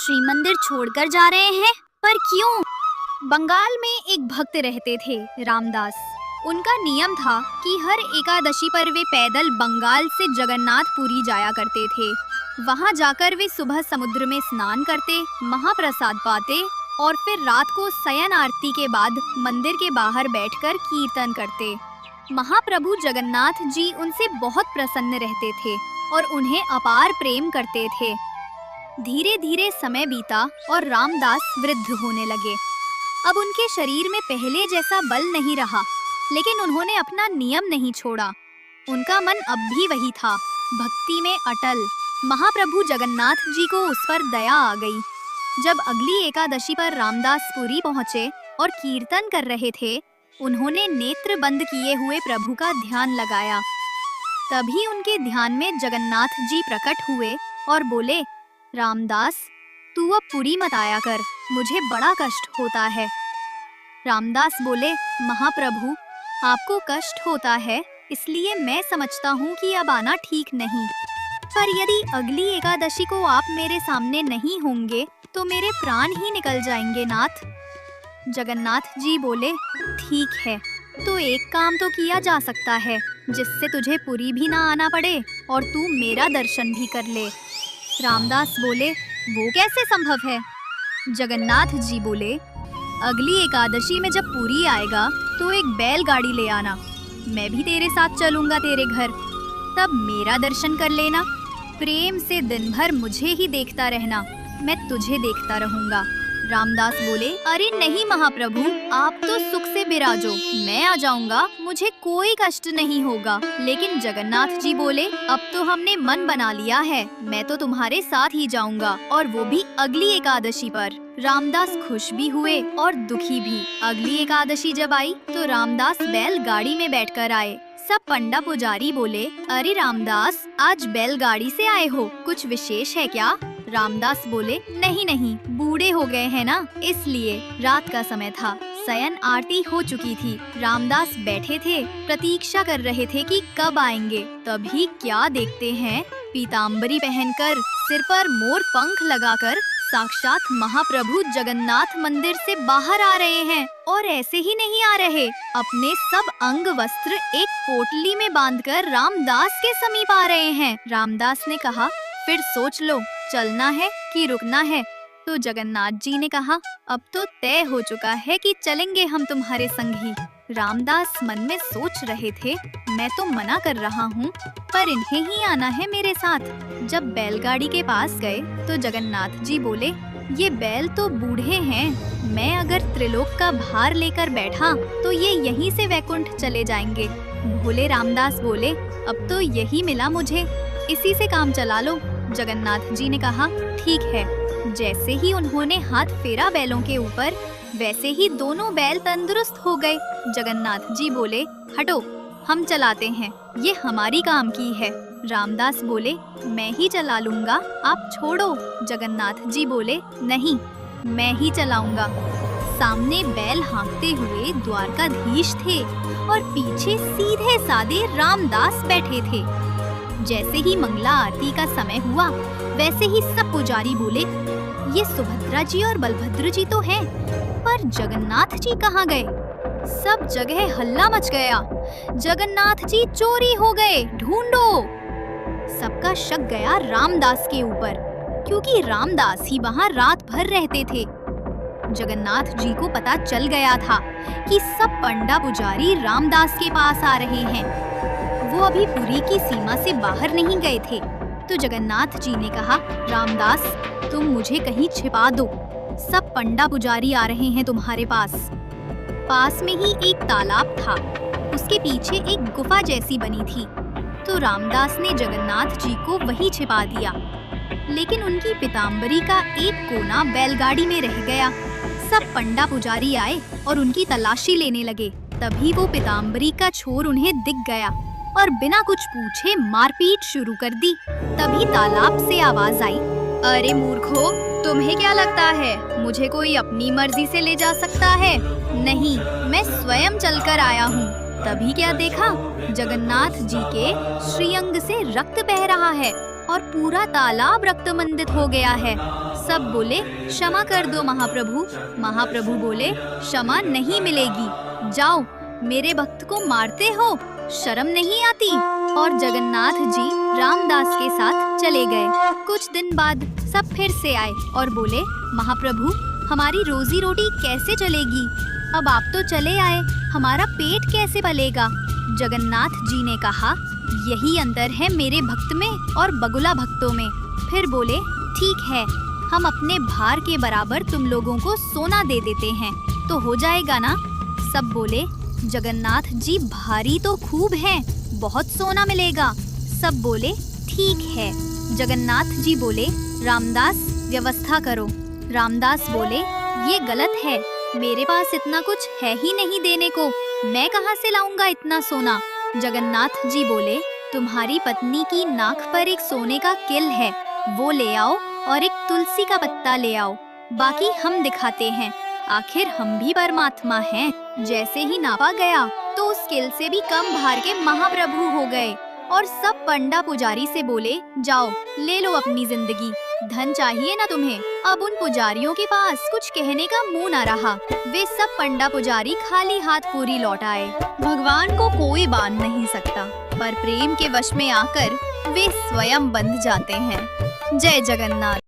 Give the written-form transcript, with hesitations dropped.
श्री मंदिर छोड़कर जा रहे हैं, पर क्यों? बंगाल में एक भक्त रहते थे, रामदास। उनका नियम था कि हर एकादशी पर वे पैदल बंगाल से जगन्नाथपुरी जाया करते थे। वहां जाकर वे सुबह समुद्र में स्नान करते, महाप्रसाद पाते और फिर रात को शयन आरती के बाद मंदिर के बाहर बैठकर कीर्तन करते। महाप्रभु जगन्नाथ जी उनसे बहुत प्रसन्न रहते थे और उन्हें अपार प्रेम करते थे। धीरे धीरे समय बीता और रामदास वृद्ध होने लगे। अब उनके शरीर में पहले जैसा बल नहीं रहा, लेकिन उन्होंने अपना नियम नहीं छोड़ा। उनका मन अब भी वही था, भक्ति में अटल। महाप्रभु जगन्नाथ जी को उस पर दया आ गई। जब अगली एकादशी पर रामदास पुरी पहुँचे और कीर्तन कर रहे थे, उन्होंने नेत्र बंद किए हुए प्रभु का ध्यान लगाया। तभी उनके ध्यान में जगन्नाथ जी प्रकट हुए और बोले, रामदास, तू अब पुरी मत आया कर, मुझे बड़ा कष्ट होता है। रामदास बोले, महाप्रभु, आपको कष्ट होता है इसलिए मैं समझता हूँ कि अब आना ठीक नहीं, पर यदि अगली एकादशी को आप मेरे सामने नहीं होंगे तो मेरे प्राण ही निकल जाएंगे नाथ। जगन्नाथ जी बोले, ठीक है, तो एक काम तो किया जा सकता है जिससे तुझे पुरी भी ना आना पड़े और तू मेरा दर्शन भी कर ले। रामदास बोले, वो कैसे संभव है? जगन्नाथ जी बोले, अगली एकादशी में जब पुरी आएगा तो एक बैलगाड़ी ले आना, मैं भी तेरे साथ चलूंगा तेरे घर, तब मेरा दर्शन कर लेना। प्रेम से दिन भर मुझे ही देखता रहना, मैं तुझे देखता रहूंगा। रामदास बोले, अरे नहीं महाप्रभु, आप तो सुख से विराजो, मैं आ जाऊंगा, मुझे कोई कष्ट नहीं होगा। लेकिन जगन्नाथ जी बोले, अब तो हमने मन बना लिया है, मैं तो तुम्हारे साथ ही जाऊंगा, और वो भी अगली एकादशी पर। रामदास खुश भी हुए और दुखी भी। अगली एकादशी जब आई तो रामदास बैलगाड़ी में बैठकर आए। सब पंडा पुजारी बोले, अरे रामदास, आज बैलगाड़ी से आए हो, कुछ विशेष है क्या? रामदास बोले, नहीं नहीं, बूढ़े हो गए हैं ना, इसलिए। रात का समय था, शयन आरती हो चुकी थी। रामदास बैठे थे, प्रतीक्षा कर रहे थे कि कब आएंगे। तभी क्या देखते हैं, पीताम्बरी पहनकर, सिर पर मोर पंख लगाकर साक्षात महाप्रभु जगन्नाथ मंदिर से बाहर आ रहे हैं। और ऐसे ही नहीं आ रहे, अपने सब अंग वस्त्र एक पोटली में बांधकर रामदास के समीप आ रहे हैं। रामदास ने कहा, फिर सोच लो, चलना है कि रुकना है? तो जगन्नाथ जी ने कहा, अब तो तय हो चुका है कि चलेंगे हम तुम्हारे संग ही। रामदास मन में सोच रहे थे, मैं तो मना कर रहा हूँ, पर इन्हें ही आना है मेरे साथ। जब बैलगाड़ी के पास गए तो जगन्नाथ जी बोले, ये बैल तो बूढ़े हैं, मैं अगर त्रिलोक का भार लेकर बैठा तो ये यहीं से वैकुंठ चले जाएंगे। भोले रामदास बोले, अब तो यही मिला मुझे, इसी से काम चला लो। जगन्नाथ जी ने कहा, ठीक है। जैसे ही उन्होंने हाथ फेरा बैलों के ऊपर, वैसे ही दोनों बैल तंदुरुस्त हो गए। जगन्नाथ जी बोले, हटो, हम चलाते हैं, ये हमारी काम की है। रामदास बोले, मैं ही चला लूंगा, आप छोड़ो। जगन्नाथ जी बोले, नहीं, मैं ही चलाऊंगा। सामने बैल हाँकते हुए द्वारकाधीश थे और पीछे सीधे साधे रामदास बैठे थे। जैसे ही मंगला आरती का समय हुआ, वैसे ही सब पुजारी बोले, ये सुभद्रा जी और बलभद्र जी तो हैं, पर जगन्नाथ जी कहाँ गए? सब जगह हल्ला मच गया, जगन्नाथ जी चोरी हो गए, ढूंढो। सबका शक गया रामदास के ऊपर, क्योंकि रामदास ही वहाँ रात भर रहते थे। जगन्नाथ जी को पता चल गया था कि सब पंडा पुजारी रामदास के पास आ रहे हैं। वो अभी पुरी की सीमा से बाहर नहीं गए थे। तो जगन्नाथ जी ने कहा, रामदास, तुम मुझे कहीं छिपा दो, सब पंडा पुजारी आ रहे हैं तुम्हारे पास। पास में ही एक तालाब था, उसके पीछे एक गुफा जैसी बनी थी। तो रामदास ने जगन्नाथ जी को वहीं छिपा दिया, लेकिन उनकी पीताम्बरी का एक कोना बैलगाड़ी में रह गया। सब पंडा पुजारी आए और उनकी तलाशी लेने लगे। तभी वो पीताम्बरी का छोर उन्हें दिख गया और बिना कुछ पूछे मारपीट शुरू कर दी। तभी तालाब से आवाज आई, अरे मूर्खो, तुम्हें क्या लगता है मुझे कोई अपनी मर्जी से ले जा सकता है? नहीं, मैं स्वयं चलकर आया हूँ। तभी क्या देखा, जगन्नाथ जी के श्रीअंग से रक्त बह रहा है और पूरा तालाब रक्तमंडित हो गया है। सब बोले क्षमा कर दो महाप्रभु। महाप्रभु बोले क्षमा नहीं मिलेगी, जाओ, मेरे भक्त को मारते हो, शर्म नहीं आती। और जगन्नाथ जी रामदास के साथ चले गए। कुछ दिन बाद सब फिर से आए और बोले महाप्रभु, हमारी रोजी रोटी कैसे चलेगी? अब आप तो चले आए, हमारा पेट कैसे पलेगा? जगन्नाथ जी ने कहा, यही अंतर है मेरे भक्त में और बगुला भक्तों में। फिर बोले ठीक है, हम अपने भार के बराबर तुम लोगों को सोना दे देते हैं, तो हो जाएगा ना? सब बोले जगन्नाथ जी भारी तो खूब हैं, बहुत सोना मिलेगा। सब बोले ठीक है। जगन्नाथ जी बोले रामदास व्यवस्था करो। रामदास बोले ये गलत है, मेरे पास इतना कुछ है ही नहीं देने को, मैं कहाँ से लाऊंगा इतना सोना? जगन्नाथ जी बोले तुम्हारी पत्नी की नाक पर एक सोने का किल है, वो ले आओ और एक तुलसी का पत्ता ले आओ, बाकी हम दिखाते हैं, आखिर हम भी परमात्मा हैं। जैसे ही नापा गया तो उस किल से भी कम भार के महाप्रभु हो गए और सब पंडा पुजारी से बोले जाओ ले लो अपनी जिंदगी, धन चाहिए ना तुम्हें? अब उन पुजारियों के पास कुछ कहने का मुंह न रहा, वे सब पंडा पुजारी खाली हाथ पूरी लौट आए। भगवान को कोई बांध नहीं सकता, पर प्रेम के वश में आकर वे स्वयं बंध जाते हैं। जय जगन्नाथ।